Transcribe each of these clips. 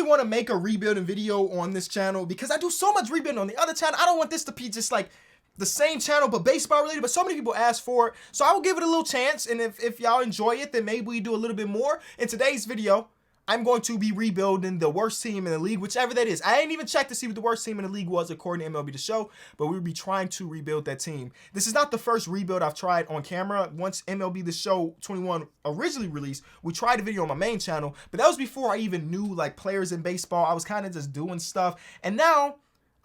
want to make a rebuilding video on this channel because I do so much rebuilding on the other channel. I don't want this to be just like the same channel but baseball related, but so many people ask for it, so I will give it a little chance, and if y'all enjoy it, then maybe we do a little bit more. In today's video, I'm going to be rebuilding the worst team in the league, whichever that is. I ain't even checked to see what the worst team in the league was according to MLB The Show, but we'll be trying to rebuild that team. This is not the first rebuild I've tried on camera. Once MLB The Show 21 originally released, we tried a video on my main channel, but that was before I even knew like players in baseball. I was kind of just doing stuff, and now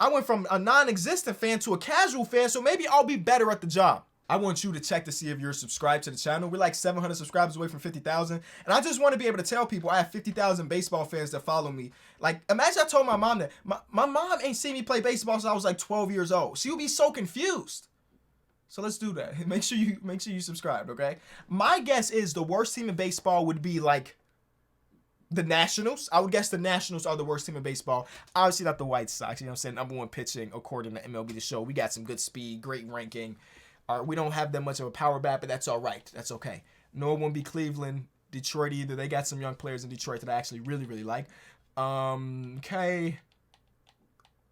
I went from a non-existent fan to a casual fan, so maybe I'll be better at the job. I want you to check to see if you're subscribed to the channel. We're like 700 subscribers away from 50,000. And I just want to be able to tell people I have 50,000 baseball fans that follow me. Like, imagine I told my mom that. My mom ain't seen me play baseball since I was like 12 years old. She would be so confused. So let's do that. Make sure you subscribed, okay? My guess is the worst team in baseball would be like the Nationals. I would guess the Nationals are the worst team in baseball. Obviously not the White Sox. You know what I'm saying? Number one pitching according to MLB The Show. We got some good speed, great ranking. We don't have that much of a power bat, but that's all right. That's okay. Nor won't be Cleveland, Detroit either. They got some young players in Detroit that I actually really, really like. Okay.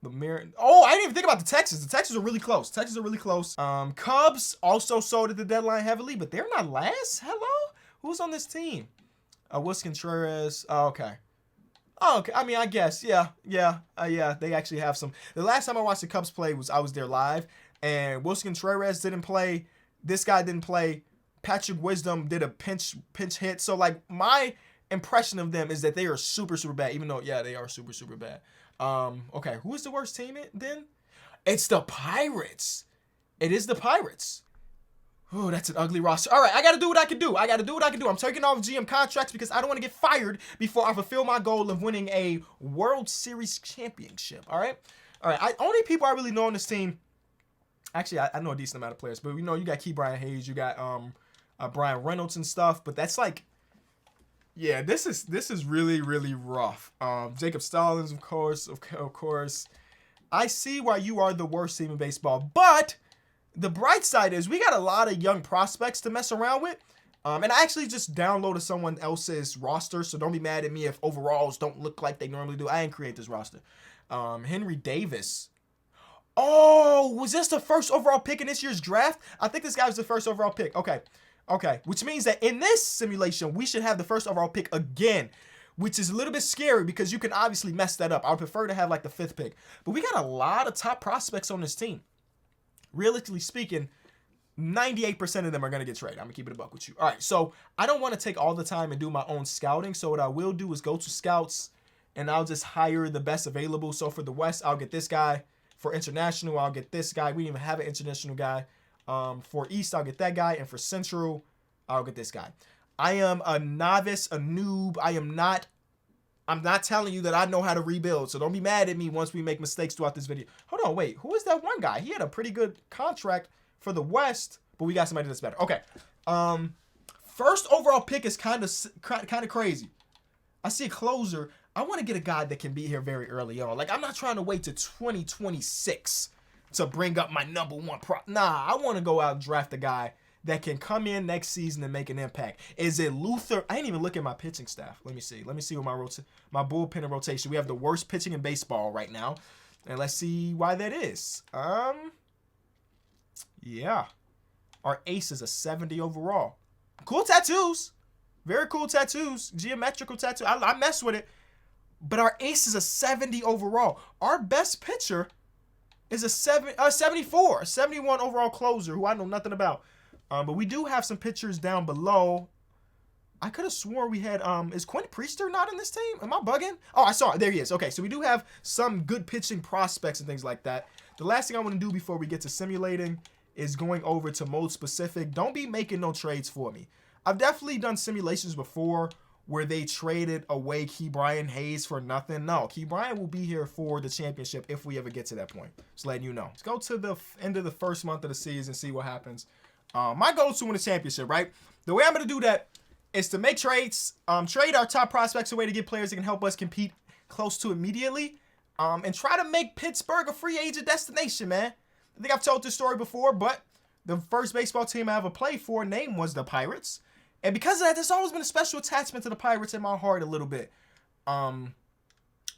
Oh, I didn't even think about the Texans. The Texans are really close. Cubs also sold at the deadline heavily, but they're not last. Hello? Who's on this team? Wilson Contreras. Oh, okay. Oh, okay. I mean, I guess. Yeah. They actually have some. The last time I watched the Cubs play I was there live, and Wilson Contreras didn't play. This guy didn't play. Patrick Wisdom did a pinch hit. So, like, my impression of them is that they are super, super bad, even though, yeah, they are super, super bad. Okay, who is the worst team then? It's the Pirates. It is the Pirates. Oh, that's an ugly roster. All right, I got to do what I can do. I'm taking off GM contracts because I don't want to get fired before I fulfill my goal of winning a World Series championship. All right? Only people I really know on this team, actually, I know a decent amount of players, but you got Key Brian Hayes, you got Brian Reynolds and stuff, but that's like, yeah, this is really, really rough. Jacob Stallings, of course. I see why you are the worst team in baseball, but the bright side is we got a lot of young prospects to mess around with. And I actually just downloaded someone else's roster, so don't be mad at me if overalls don't look like they normally do. I didn't create this roster. Henry Davis. Oh, was this the first overall pick in this year's draft? I think this guy was the first overall pick. Okay. Which means that in this simulation, we should have the first overall pick again, which is a little bit scary because you can obviously mess that up. I would prefer to have like the 5th pick. But we got a lot of top prospects on this team. Realistically speaking, 98% of them are going to get traded. I'm going to keep it a buck with you. All right, so I don't want to take all the time and do my own scouting. So what I will do is go to scouts, and I'll just hire the best available. So for the West, I'll get this guy. For international, I'll get this guy. We didn't even have an international guy. For East, I'll get that guy. And for Central, I'll get this guy. I am a novice, a noob. I'm not telling you that I know how to rebuild, so don't be mad at me once we make mistakes throughout this video. Hold on, wait. Who is that one guy? He had a pretty good contract for the West, but we got somebody that's better. Okay. First overall pick is kind of crazy. I see a closer. I want to get a guy that can be here very early on. Like, I'm not trying to wait to 2026 to bring up my number one prop. Nah, I want to go out and draft a guy that can come in next season and make an impact. Is it Luther? I didn't even look at my pitching staff. Let me see what my bullpen and rotation. We have the worst pitching in baseball right now. And let's see why that is. Yeah. Our ace is a 70 overall. Cool tattoos. Very cool tattoos. Geometrical tattoo. I mess with it. But our ace is a 70 overall. Our best pitcher is a 74. A 71 overall closer who I know nothing about. But we do have some pitchers down below. I could have sworn we had, is Quinn Priester not in this team? Am I bugging? Oh, I saw it. There he is. Okay, so we do have some good pitching prospects and things like that. The last thing I want to do before we get to simulating is going over to mode specific. Don't be making no trades for me. I've definitely done simulations before where they traded away Key Brian Hayes for nothing. No, Key Brian will be here for the championship if we ever get to that point. Just letting you know. Let's go to the end of the first month of the season and see what happens. My goal is to win a championship, right? The way I'm going to do that is to make trades, trade our top prospects away to get players that can help us compete close to immediately, and try to make Pittsburgh a free agent destination, man. I think I've told this story before, but the first baseball team I ever played for, name was the Pirates. And because of that, there's always been a special attachment to the Pirates in my heart a little bit.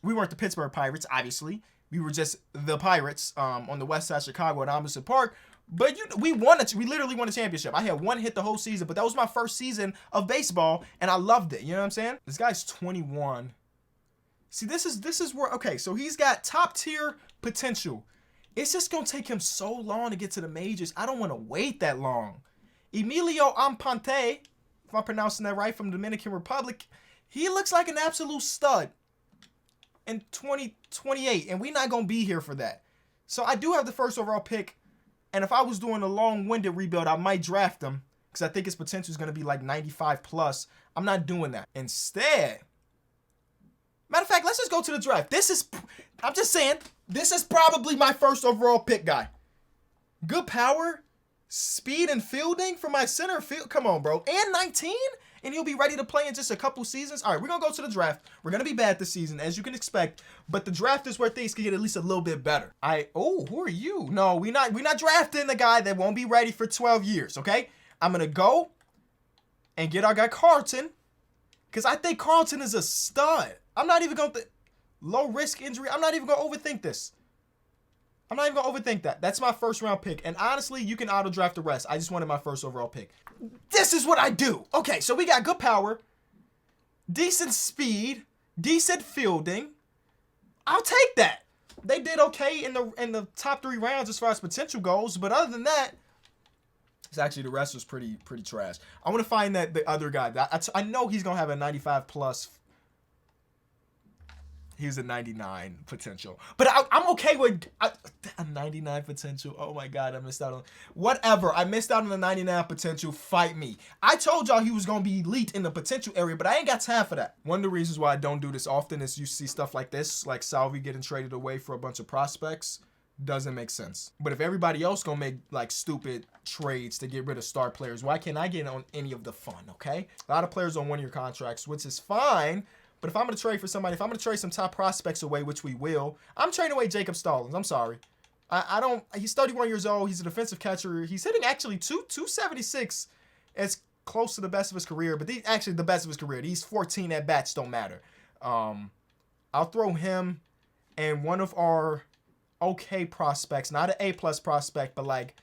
We weren't the Pittsburgh Pirates, obviously. We were just the Pirates on the west side of Chicago at Amundsen Park. But we literally won a championship. I had one hit the whole season, but that was my first season of baseball, and I loved it. You know what I'm saying? This guy's 21. See, this is where, okay, so he's got top tier potential. It's just gonna take him so long to get to the majors. I don't want to wait that long. Emilio Ampante, if I'm pronouncing that right, from Dominican Republic, he looks like an absolute stud in 2028, and we're not gonna be here for that. So I do have the first overall pick. And if I was doing a long-winded rebuild, I might draft him because I think his potential is going to be like 95 plus. I'm not doing that. Instead, matter of fact, let's just go to the draft. I'm just saying, this is probably my first overall pick guy. Good power, speed, and fielding for my center field. Come on, bro. And 19? And he'll be ready to play in just a couple seasons. All right, we're going to go to the draft. We're going to be bad this season, as you can expect. But the draft is where things can get at least a little bit better. Who are you? No, we're not drafting the guy that won't be ready for 12 years, okay? I'm going to go and get our guy Carlton, because I think Carlton is a stud. I'm not even going to... Low-risk injury. I'm not even going to overthink this. I'm not even going to overthink that. That's my first round pick. And honestly, you can auto draft the rest. I just wanted my first overall pick. This is what I do. Okay, so we got good power, decent speed, decent fielding. I'll take that. They did okay in the top 3 rounds as far as potential goes, but other than that, it's actually the rest was pretty trash. I want to find the other guy. I know he's going to have a 95 plus. He's a 99 potential. But I'm okay with a 99 potential. Oh, my God. I missed out on... Whatever. I missed out on the 99 potential. Fight me. I told y'all he was going to be elite in the potential area, but I ain't got time for that. One of the reasons why I don't do this often is you see stuff like this, like Salvi getting traded away for a bunch of prospects. Doesn't make sense. But if everybody else going to make, like, stupid trades to get rid of star players, why can't I get on any of the fun, okay? A lot of players on one-year contracts, which is fine. But if I'm going to trade for somebody, if I'm going to trade some top prospects away, which we will, I'm trading away Jacob Stallings. I'm sorry. He's 31 years old. He's a defensive catcher. He's hitting actually 276. It's close to the best of his career, but actually the best of his career. These 14 at-bats don't matter. I'll throw him and one of our okay prospects, not an A-plus prospect, but like,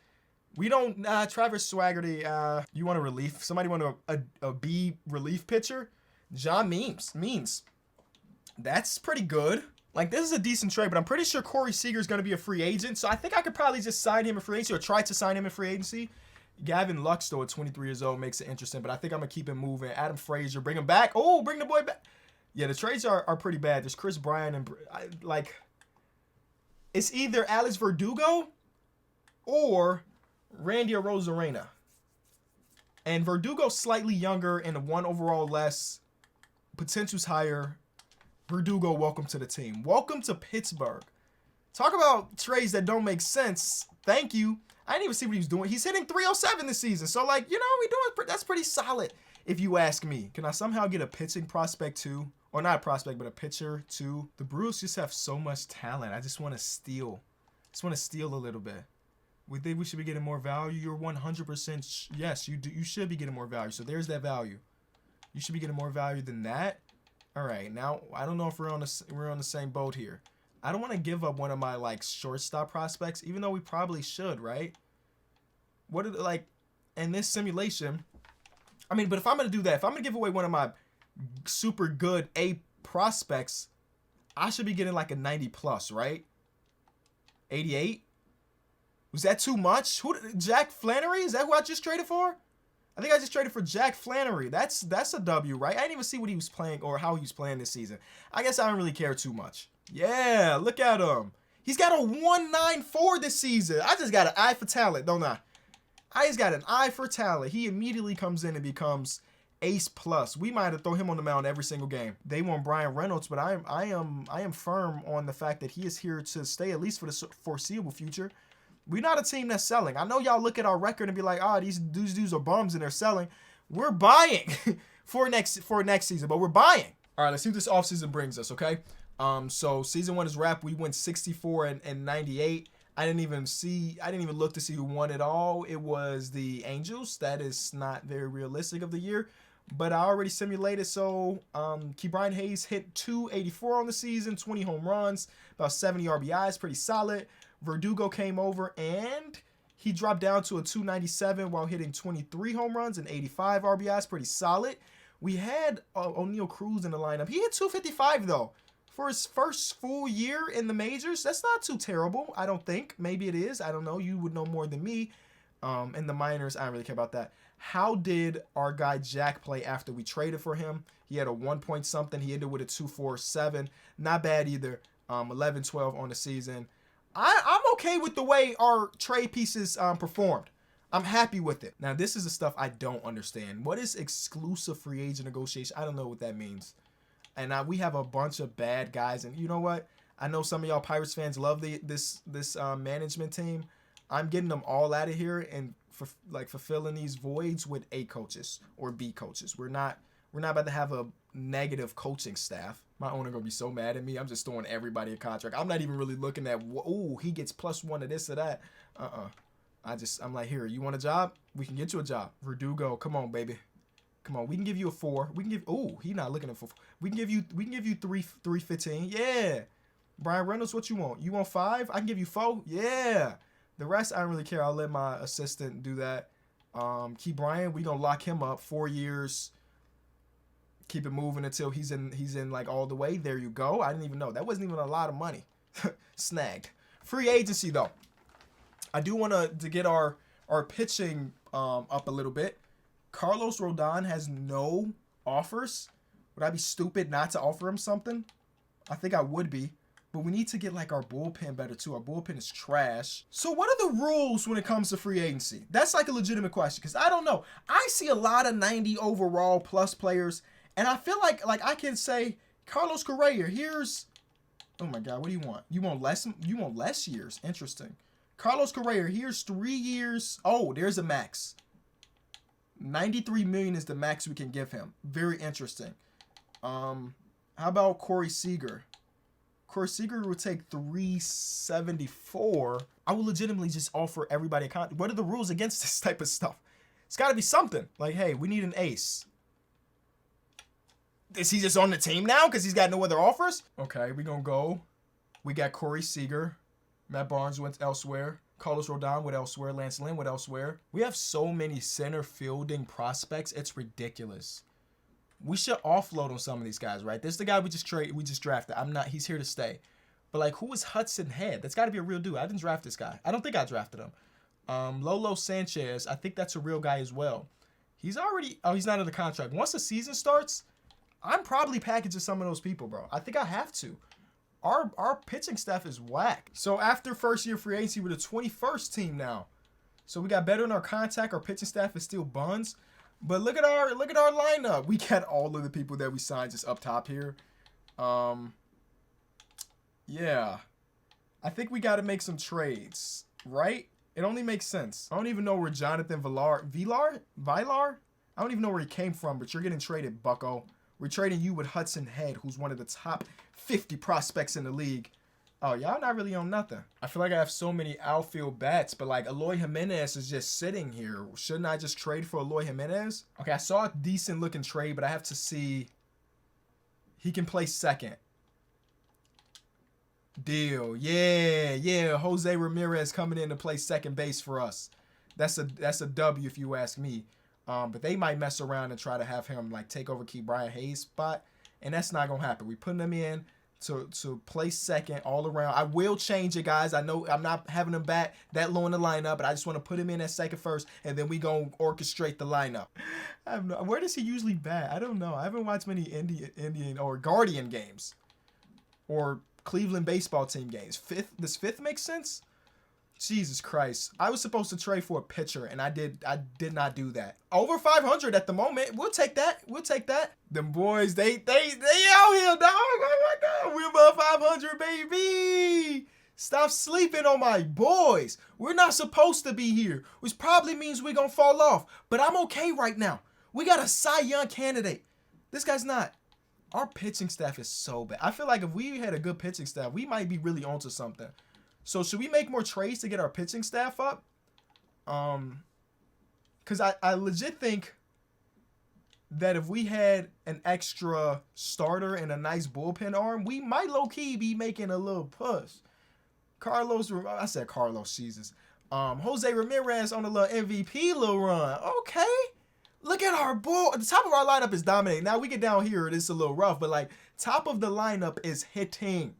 we don't, Travis Swaggerty, you want a relief? Somebody want a B relief pitcher? John Means. That's pretty good. Like, this is a decent trade, but I'm pretty sure Corey Seeger is going to be a free agent. So I think I could probably just sign him in free agency or try to sign him in free agency. Gavin Lux, though, at 23 years old, makes it interesting, but I think I'm going to keep him moving. Adam Frazier, bring him back. Oh, bring the boy back. Yeah, the trades are pretty bad. There's Chris Bryant and, it's either Alex Verdugo or Randy Arozarena. And Verdugo's slightly younger and 1 overall less. Potential's higher. Verdugo, welcome to the team. Welcome to Pittsburgh. Talk about trades that don't make sense. Thank you. I didn't even see what he was doing. He's hitting 307 this season. So, like, you know, that's pretty solid, if you ask me. Can I somehow get a pitching prospect too? Or not a prospect, but a pitcher too? The Brewers just have so much talent. I just want to steal. A little bit. We think we should be getting more value. You're 100% yes, you do. You should be getting more value. So there's that value. You should be getting more value than that. All right, now I don't know if we're on the same boat here. I don't want to give up one of my like shortstop prospects, even though we probably should, right? In this simulation? I mean, but if I'm gonna do that, if I'm gonna give away one of my super good A prospects, I should be getting like a 90 plus, right? 88. Was that too much? Jack Flannery? Is that who I just traded for? I think I just traded for Jack Flannery. That's a W, right? I didn't even see what he was playing or how he was playing this season. I guess I don't really care too much. Yeah, look at him. He's got a 194 this season. I just got an eye for talent, don't I? I just got an eye for talent. He immediately comes in and becomes ace plus. We might have to throw him on the mound every single game. They want Brian Reynolds, but I am firm on the fact that he is here to stay at least for the foreseeable future. We're not a team that's selling. I know y'all look at our record and be like, these dudes are bums and they're selling. We're buying for next season, but we're buying. All right, let's see what this offseason brings us, okay? So season 1 is wrapped. We went 64 and 98. I didn't even look to see who won it all. It was the Angels. That is not very realistic of the year. But I already simulated, so Ke'Bryan Hayes hit 284 on the season, 20 home runs, about 70 RBIs, pretty solid. Verdugo came over and he dropped down to a 297 while hitting 23 home runs and 85 RBIs, pretty solid. We had O'Neal Cruz in the lineup. He hit 255 though. For his first full year in the majors, that's not too terrible, I don't think. Maybe it is. I don't know. You would know more than me. In the minors, I don't really care about that. How did our guy Jack play after we traded for him? He had a 1 point something. He ended with a 2.47. Not bad either. 11-12 on the season. I'm okay with the way our trade pieces performed. I'm happy with it. Now, this is the stuff I don't understand. What is exclusive free agent negotiation? I don't know what that means. And we have a bunch of bad guys. And you know what? I know some of y'all Pirates fans love this management team. I'm getting them all out of here and fulfilling these voids with A coaches or B coaches. We're not about to have a negative coaching staff. My owner gonna be so mad at me. I'm just throwing everybody a contract. I'm not even really looking at, oh, he gets +1 to this or that. I'm like, here, you want a job? We can get you a job. Verdugo, come on, baby. Come on, we can give you a 4. We can give. Oh, he not looking at 4. We can give you 315. Yeah. Brian Reynolds, what you want? You want 5? I can give you 4. Yeah. The rest I don't really care. I'll let my assistant do that. Ke'Bryan, we gonna lock him up 4 years. Keep it moving until he's in like all the way. There you go. I didn't even know. That wasn't even a lot of money. Snagged. Free agency though. I do want to get our pitching up a little bit. Carlos Rodon has no offers. Would I be stupid not to offer him something? I think I would be. But we need to get like our bullpen better too. Our bullpen is trash. So what are the rules when it comes to free agency? That's like a legitimate question because I don't know. I see a lot of 90 overall plus players, and I feel like I can say Carlos Correa. Here's, oh my God, what do you want? You want less? You want less years? Interesting. Carlos Correa. Here's 3 years. Oh, there's a max. 93 million is the max we can give him. Very interesting. How about Corey Seeger? Corey Seeger would take 374. I will legitimately just offer everybody a contract. What are the rules against this type of stuff? It's got to be something. Like, hey, we need an ace. Is he just on the team now because he's got no other offers? Okay, we're going to go. We got Corey Seager. Matt Barnes went elsewhere. Carlos Rodon went elsewhere. Lance Lynn went elsewhere. We have so many center fielding prospects. It's ridiculous. We should offload on some of these guys, right? This is the guy we just drafted. He's here to stay. But like, who is Hudson Head? That's got to be a real dude. I didn't draft this guy. I don't think I drafted him. Lolo Sanchez, I think that's a real guy as well. He's not under contract. Once the season starts, I'm probably packaging some of those people, bro. I think I have to. Our pitching staff is whack. So after first year free agency, we're the 21st team now. So we got better in our contact. Our pitching staff is still buns. But look at our lineup. We got all of the people that we signed just up top here. Yeah. I think we got to make some trades, right? It only makes sense. I don't even know where Jonathan Vilar? I don't even know where he came from, but you're getting traded, bucko. We're trading you with Hudson Head, who's one of the top 50 prospects in the league. Oh, y'all not really on nothing. I feel like I have so many outfield bats, but like Eloy Jimenez is just sitting here. Shouldn't I just trade for Eloy Jimenez? Okay, I saw a decent looking trade, but I have to see. He can play second. Deal. Yeah. Jose Ramirez coming in to play second base for us. That's a W if you ask me. But they might mess around and try to have him like take over Ke'Bryan Hayes' spot, and that's not gonna happen. We're putting him in to play second all around. I will change it, guys. I know I'm not having him back that low in the lineup, but I just want to put him in at second first, and then we gonna orchestrate the lineup. Where does he usually bat? I don't know. I haven't watched many Indian or Guardian games or Cleveland baseball team games. Does fifth make sense? Jesus Christ. I was supposed to trade for a pitcher, and I did not do that. Over 500 at the moment. We'll take that. Them boys, they out here, dog. Oh, my God. We're above 500, baby. Stop sleeping on my boys. We're not supposed to be here, which probably means we're going to fall off. But I'm okay right now. We got a Cy Young candidate. This guy's not. Our pitching staff is so bad. I feel like if we had a good pitching staff, we might be really onto something. So should we make more trades to get our pitching staff up? Because I legit think that if we had an extra starter and a nice bullpen arm, we might low-key be making a little push. I said Carlos, Jesus. Jose Ramirez on a little MVP little run. Okay. Look at our bull. The top of our lineup is dominating. Now we get down here, it's a little rough, but like top of the lineup is hitting.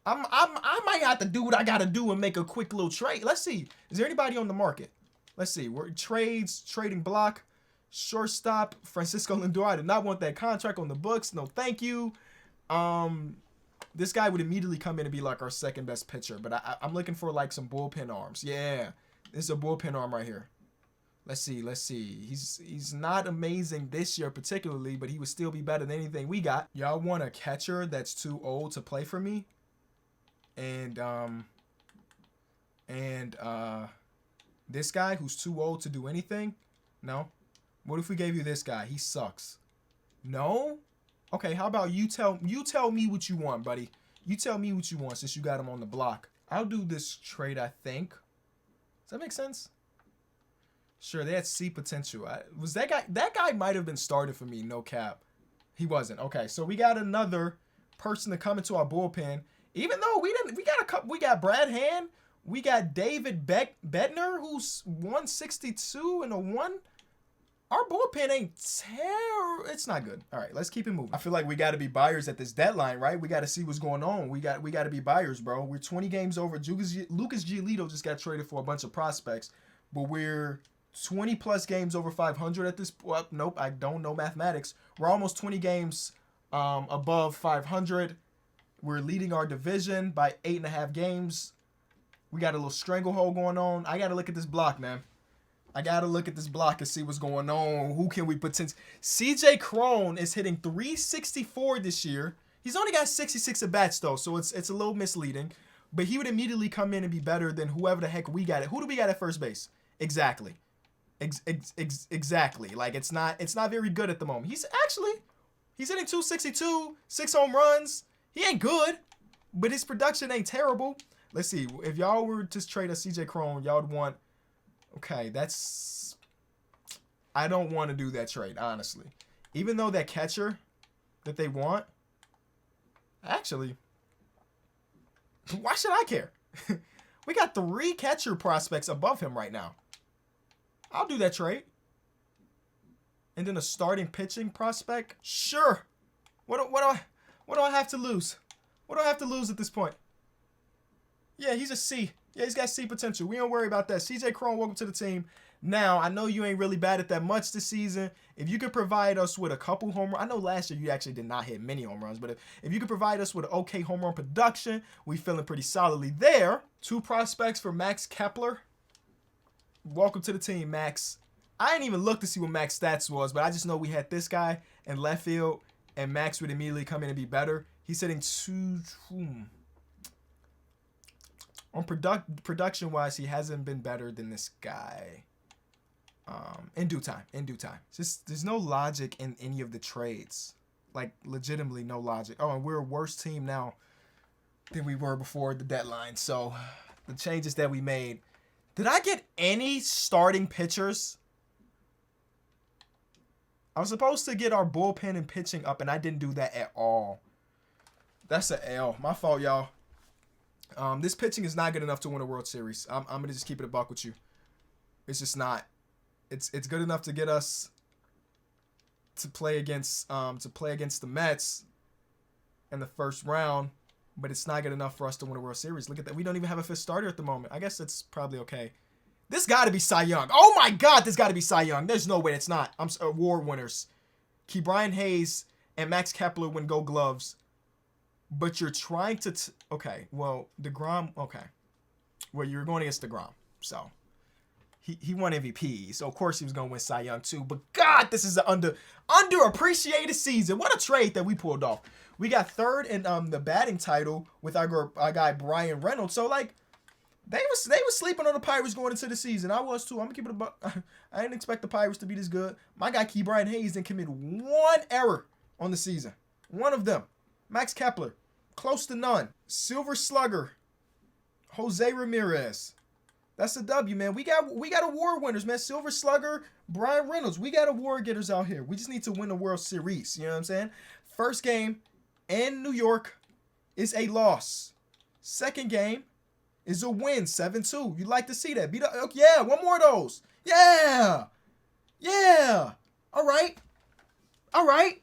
I might have to do what I gotta do and make a quick little trade. Let's see. Is there anybody on the market? Let's see. We're trading block, shortstop, Francisco Lindor. I did not want that contract on the books. No, thank you. This guy would immediately come in and be like our second best pitcher, but I'm looking for like some bullpen arms. Yeah, this is a bullpen arm right here. Let's see. He's not amazing this year particularly, but he would still be better than anything we got. Y'all want a catcher that's too old to play for me? And this guy who's too old to do anything? No. What if we gave you this guy? He sucks. No? Okay, how about you tell me what you want, buddy. You tell me what you want since you got him on the block. I'll do this trade, I think. Does that make sense? Sure, they had C potential. Was that guy might have been started for me, no cap. He wasn't. Okay, so we got another person to come into our bullpen. Even though we got Brad Hand, we got David Bednar, who's 162 and a 1. Our bullpen ain't terrible. It's not good. All right, let's keep it moving. I feel like we got to be buyers at this deadline, right? We got to see what's going on. We got to be buyers, bro. We're 20 games over. Lucas Giolito just got traded for a bunch of prospects, but we're 20 plus games over 500 at this. Well, nope, I don't know mathematics. We're almost 20 games above 500. We're leading our division by 8.5 games. We got a little stranglehold going on. I got to look at this block, man. I got to look at this block and see what's going on. Who can we potentially... CJ Cron is hitting 364 this year. He's only got 66 at-bats, though, so it's a little misleading. But he would immediately come in and be better than whoever the heck we got. Who do we got at first base? Exactly. Exactly. Like, it's not very good at the moment. He's hitting 262, 6 home runs. He ain't good, but his production ain't terrible. Let's see. If y'all were to trade a CJ Cron, y'all would want... Okay, I don't want to do that trade, honestly. Even though that catcher that they want... Actually, why should I care? We got 3 catcher prospects above him right now. I'll do that trade. And then a starting pitching prospect? Sure. What do I have to lose? What do I have to lose at this point? Yeah, he's a C. Yeah, he's got C potential. We don't worry about that. CJ Cron, welcome to the team. Now, I know you ain't really bad at that much this season. If you could provide us with a couple home runs, I know last year you actually did not hit many home runs, but if you could provide us with an okay home run production, we feeling pretty solidly there. 2 prospects for Max Kepler. Welcome to the team, Max. I didn't even look to see what Max stats was, but I just know we had this guy in left field, and Max would immediately come in and be better. He's hitting 2... On production-wise, he hasn't been better than this guy. In due time. Just there's no logic in any of the trades. Like, legitimately no logic. Oh, and we're a worse team now than we were before the deadline. So, the changes that we made. Did I get any starting pitchers? I was supposed to get our bullpen and pitching up, and I didn't do that at all. That's an L. My fault, y'all. This pitching is not good enough to win a World Series. I'm gonna just keep it a buck with you. It's just not. It's good enough to get us to play against the Mets in the first round, but it's not good enough for us to win a World Series. Look at that. We don't even have a 5th starter at the moment. I guess that's probably okay. This got to be Cy Young. Oh my God, this got to be Cy Young. There's no way it's not. Award winners. Ke'Bryan Hayes and Max Kepler win Gold Gloves. But you're trying to... okay, well, DeGrom... Okay. Well, you're going against DeGrom. So, he won MVP. So, of course, he was going to win Cy Young, too. But, God, this is an underappreciated season. What a trade that we pulled off. We got 3rd in the batting title with our guy, Brian Reynolds. So, like, they was sleeping on the Pirates going into the season. I was, too. I'm going to keep it a buck. I didn't expect the Pirates to be this good. My guy, Ke'Bryan Hayes, didn't commit 1 error on the season. One of them. Max Kepler. Close to none. Silver Slugger. Jose Ramirez. That's a W, man. We got award winners, man. Silver Slugger, Brian Reynolds. We got award getters out here. We just need to win the World Series. You know what I'm saying? First game in New York is a loss. Second game is a win, 7-2. You'd like to see that. Yeah, one more of those. Yeah. Yeah. All right. All right.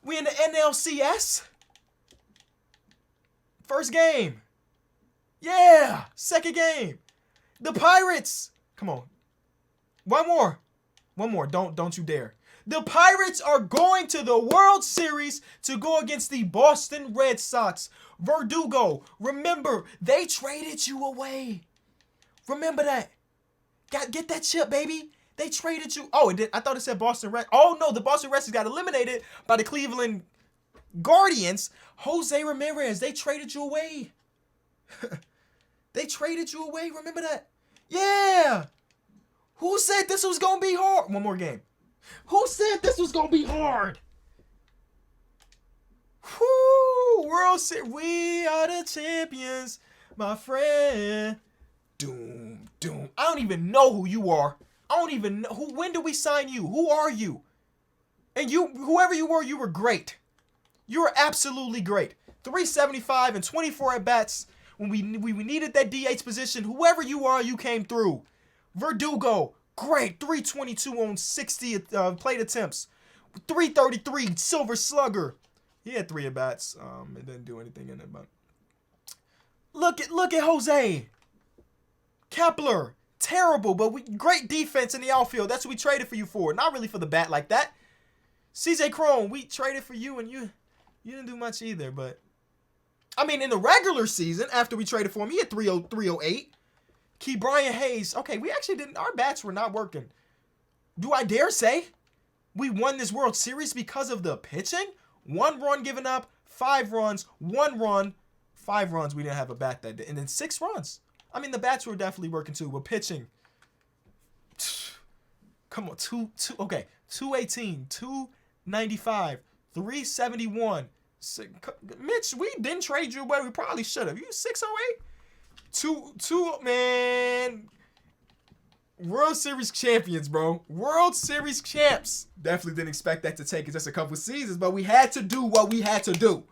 We in the NLCS. First game. Yeah. Second game. The Pirates. Come on. One more. One more. Don't you dare. The Pirates are going to the World Series to go against the Boston Red Sox. Verdugo, remember, they traded you away. Remember that. Get that chip, baby. They traded you. Oh, it did. I thought it said Boston Red. Oh, no, the Boston Red Sox got eliminated by the Cleveland Guardians. Jose Ramirez, they traded you away. They traded you away. Remember that? Yeah. Who said this was going to be hard? One more game. Who said this was going to be hard? Whoo! World Series. We are the champions, my friend. Doom, doom. I don't even know who you are. I don't even know. When did we sign you? Who are you? And you, whoever you were great. You were absolutely great. 375 and 24 at-bats. When we needed that DH position, whoever you are, you came through. Verdugo, great. 322 on 60 plate attempts. 333, Silver Slugger. He had 3 at-bats. It didn't do anything in it, but look at Jose. Kepler, terrible, but great defense in the outfield. That's what we traded for you for. Not really for the bat like that. CJ Cron, we traded for you, and you didn't do much either, but I mean, in the regular season, after we traded for him, he had 308. Key Brian Hayes. Okay, we actually didn't. Our bats were not working. Do I dare say we won this World Series because of the pitching? 1 run given up, 5 runs, 1 run, 5 runs. We didn't have a bat that day, and then 6 runs. I mean, the bats were definitely working too. We're pitching. Come on, 218, 295, 371. Mitch, we didn't trade you away. We probably should have. You 608? Man. World Series champions, bro. World Series champs. Definitely didn't expect that to take just a couple seasons, but we had to do what we had to do.